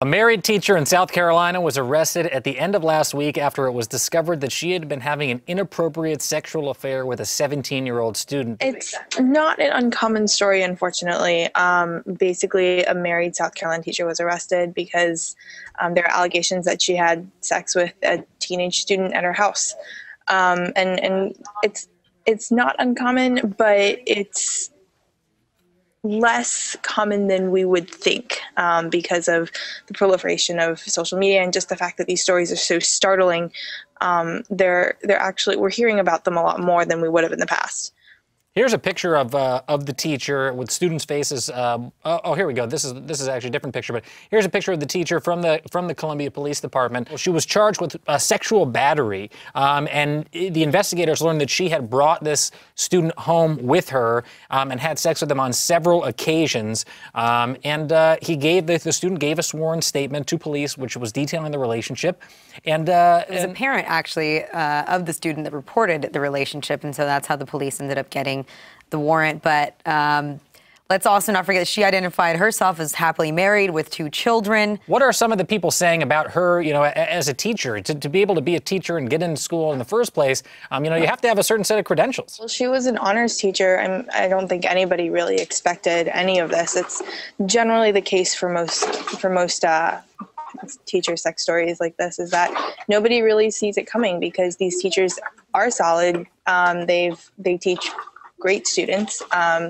A married teacher in South Carolina was arrested at the end of last week after it was discovered that she had been having an inappropriate sexual affair with a 17-year-old student. It's not an uncommon story, unfortunately. Basically, a married South Carolina teacher was arrested because there are allegations that she had sex with a teenage student at her house. And it's not uncommon, but it's less common than we would think because of the proliferation of social media and just the fact that these stories are so startling. We're hearing about them a lot more than we would have in the past. Here's a picture of the teacher with students' faces. Oh, here we go. This is actually a different picture, but here's a picture of the teacher from the Columbia Police Department. She was charged with sexual battery, and the investigators learned that she had brought this student home with her and had sex with him on several occasions. The student gave a sworn statement to police, which was detailing the relationship. And it was a parent, actually, of the student that reported the relationship, and so that's how the police ended up getting the warrant. But let's also not forget that she identified herself as happily married with 2 children. What are some of the people saying about her, as a teacher, to be able to be a teacher and get into school in the first place? You have to have a certain set of credentials. Well, she was an honors teacher. I don't think anybody really expected any of this. It's generally the case for most teacher sex stories like this, is that nobody really sees it coming because these teachers are solid. They teach great students.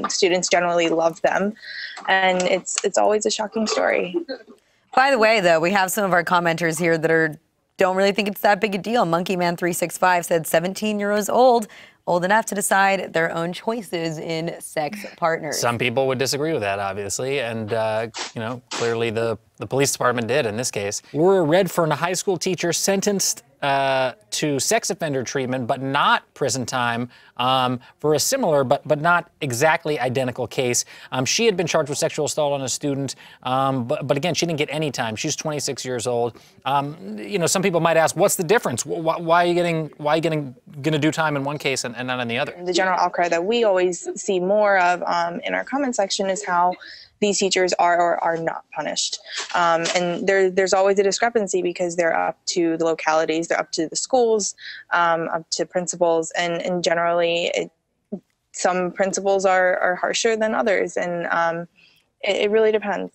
Students generally love them, and it's always a shocking story. By the way, though, we have some of our commenters here that don't really think it's that big a deal. Monkeyman365 said 17 years old enough to decide their own choices in sex partners. Some people would disagree with that, obviously, and clearly the police department did in this case. Laura Redfern, a high school teacher sentenced to sex offender treatment, but not prison time, for a similar but not exactly identical case. She had been charged with sexual assault on a student, but again, she didn't get any time. She's 26 years old. Some people might ask, what's the difference? Why are you going to do time in one case and not in the other? The general outcry that we always see more of in our comment section is how these teachers are or are not punished. And there's always a discrepancy because they're up to the localities, they're up to the schools, up to principals, and generally some principals are harsher than others, and it really depends.